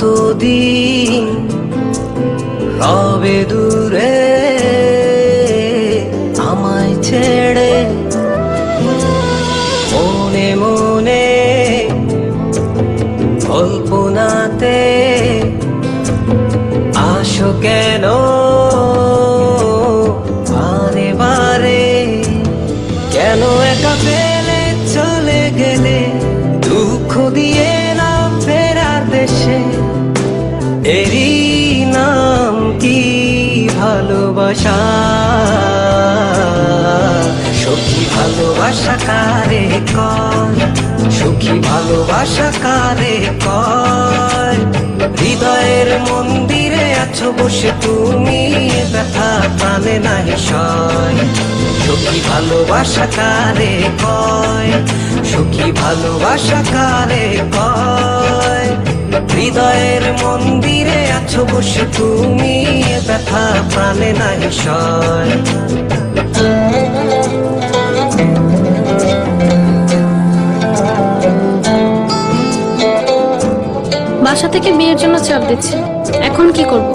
কতদিন রবে দূরে আমায় ছেড়ে, মনে মনে কল্পনাতে আসো কেন বারে বারে, কেন একা ফেলে চলে গেলে দুঃখ দিয়ে না ফেরার দেশে। এরই নাম কি ভালোবাসা, সখী ভালোবাসা কারে কয়, সখী ভালোবাসা কারে কয়। হৃদয়ের মন্দিরে আছো বসে তুমি, ব্যথা প্রাণে নাহি সয়। সখী ভালোবাসা কারে কয়, সখী ভালোবাসা কারে কয়। হৃদয়ের মন্দিরে আছো বসে তুমি, ব্যথা প্রাণে নাহি সয়। বাসা থেকে বিয়ের জন্য চাপ দিচ্ছে, এখন কি করব?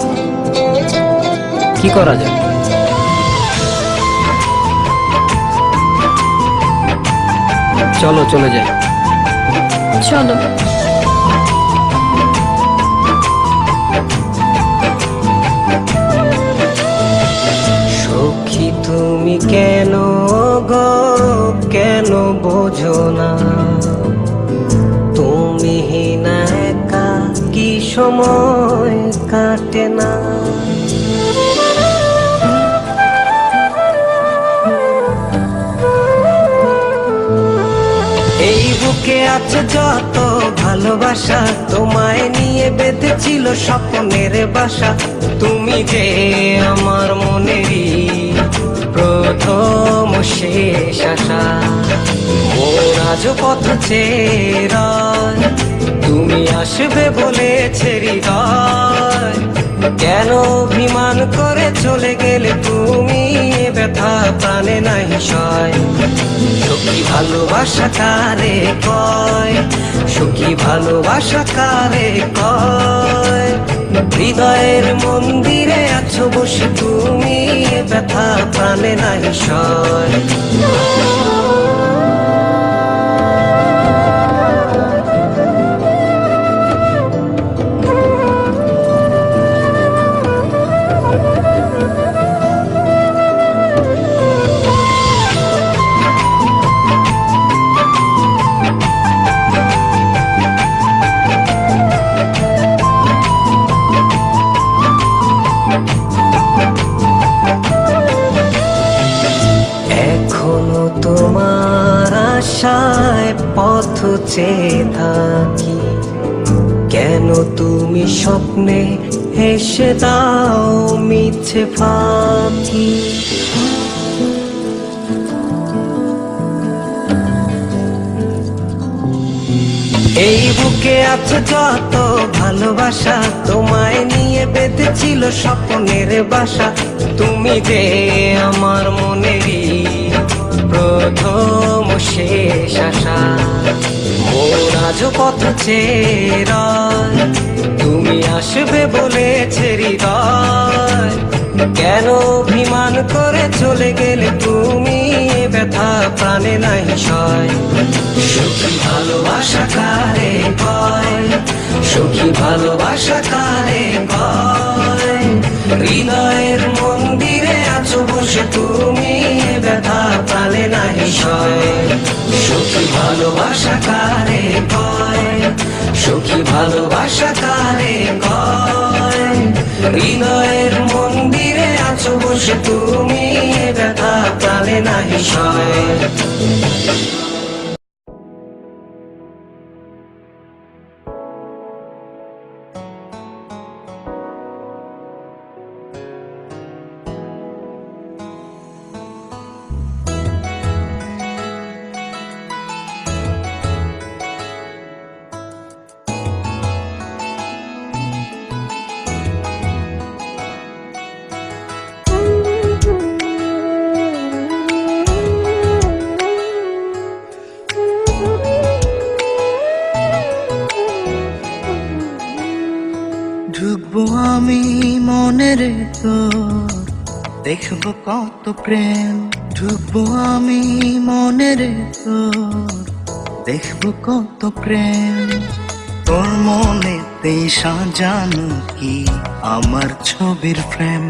কি করা যায়? চলো চলে যাই। চলো। সখী তুমি কেন গো, কেন বোঝো না? তুমি না একা কি সময় কাটে না? এই বুকে আছে যত ভালোবাসা, তোমায় নিয়ে বেঁধেছিল স্বপ্নের বাসা। তুমি যে আমার মনেরই প্রথম শেষ আশা। মোর আজ পথ চেয়ে, তুমি আসবে বলেছে হৃদয়। কেন অভিমান করে চলে গেলে তুমি, ব্যথা প্রাণে নাহি সয়। সখী ভালোবাসা কারে কয়, সখী ভালোবাসা কারে কয়। হৃদয়ের মন্দিরে আছো বসে তুমি, ব্যথা প্রাণে নাহি সয়। এখনো তোমার আশায় পথ চেয়ে থাকি, কেন তুমি স্বপ্নে হেসে দাও মিছে ফাঁকি। এই বুকে আছে যত ভালোবাসা, তোমায় নিয়ে বেঁধেছিল স্বপ্নের বাসা। তুমি যে আমার মনেরই প্রথম শেষ আশা। মোর আজ পথ চেয়ে, তুমি আসবে বলেছে হৃদয়। কেন অভিমান করে চলে গেলে তুমি, ব্যথা প্রাণে নাহি সয়। সখী ভালোবাসা কারে কয়, সখী ভালোবাসা কারে কয়। হৃদয়ের মন্দিরে আছো বসে তুমি, ব্যথা প্রাণে নাহি সয়। সখী ভালোবাসা কারে কয়, সখী ভালোবাসা কারে কয়। হৃদয়ের মন্দিরে আছো বসে তুমি, ব্যথা প্রাণে নাহি সয়। ঢুকবো আমি মনের তোর, দেখবো কত প্রেম। ঢুকবো আমি মনের তোর, দেখবো কত প্রেম। তোর মনেতেই সাজানো কি আমার ছবির ফ্রেম।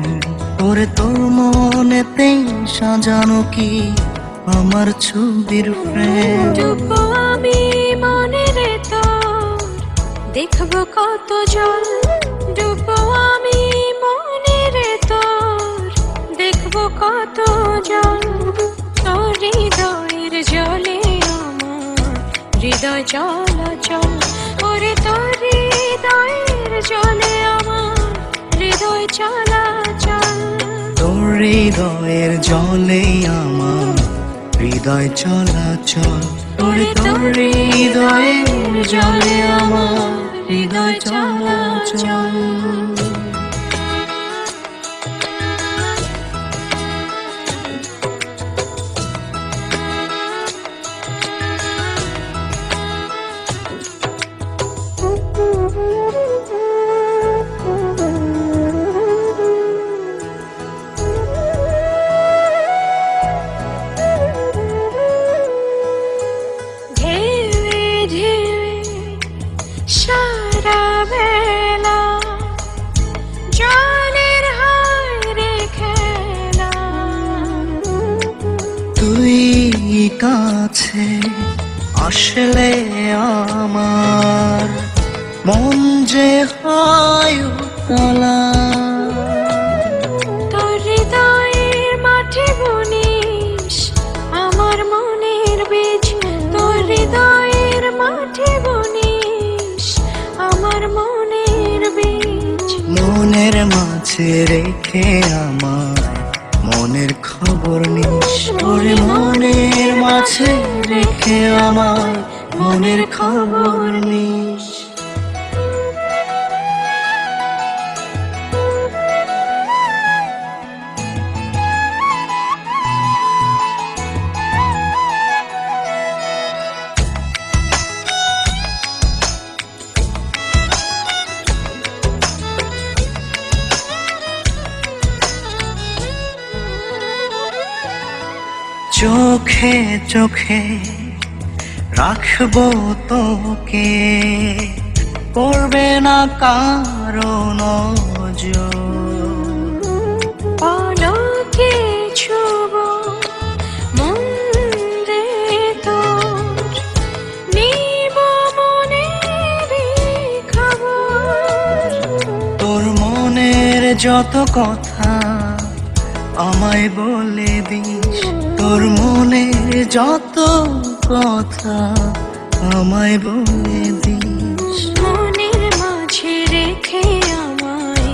তোর মনেতেই সাজানো কি আমার ছবির ফ্রেম। ডুববো আমি মনের তোর, দেখবো কত জল। ডুববো আমি মনের তোর, দেখবো কত জল। তোর হৃদয়ের জলে আমার হৃদয় চলাচল। ওরে তোর হৃদয়ের জলে আমার হৃদয় চলাচল। তোর হৃদয়ের জলে আমার হৃদয় চলাচল। তোর হৃদয়ের জলে আমার হৃদয় চলাচল। ঢেউে ঢেউে সারা বেলা জলের হায় খেলা। তুই কাছে আসলে আমার মন যে হয় উতলা। তোর হৃদয়ের মাঠে বুনিস আমার মনের বীজ। তোর হৃদয়ের মাঠে বুনিস আমার মনের বীজ। মনের মাঝে রেখে আমার মনের খবর নিস। ওরে মনের মাঝে রেখে আমার মনের খবর নিস। চোখে চোখে রাখবো তোকে, করবে না কারো নজর। পলকে ছুবো মন রে তোর, নিব মনের খবর। তোর মনের যত কথা আমায় বলে দিস। তোর মনের যত কথা আমায় বলে দিস। মনের মাঝে রেখে আমায়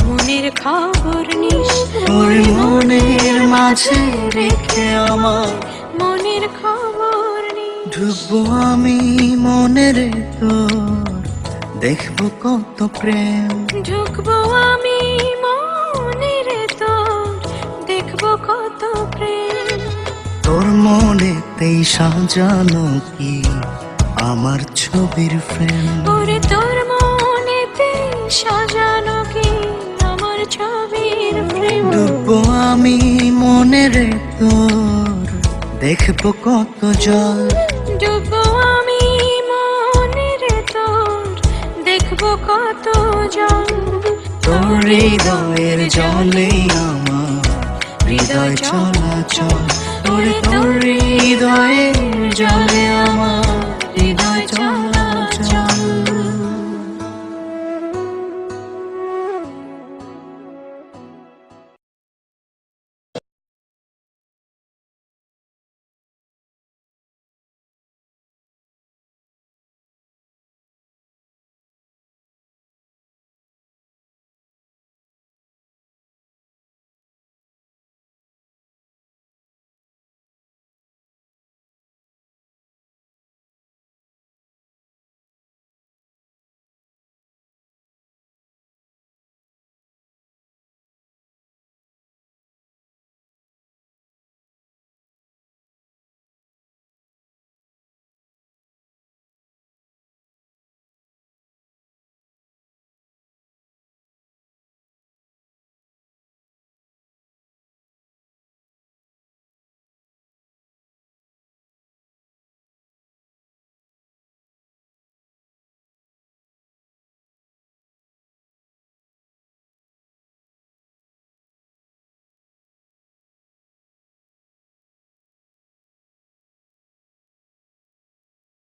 মনের খবর নিস। তোর মনের মাঝে রেখে আমার মনের খবর নিস। ঢুকবো আমি মনের তোর, দেখবো কত প্রেম। ঢুকবো আমি মনের তোর, দেখবো কত প্রেম। তোর মনেতেই সাজানো কি আমার ছবির ফ্রেম। ওরে তোর মনেতে সাজানো কি আমার ছবির প্রেম। ডুববো আমি মনের তোর, দেখবো কত জল। ডুববো আমি মনের তোর, দেখবো কত জল। তোর হৃদয়ের জলে আমার হৃদয় চলাচল। তোর হৃদয়ের জলে আমার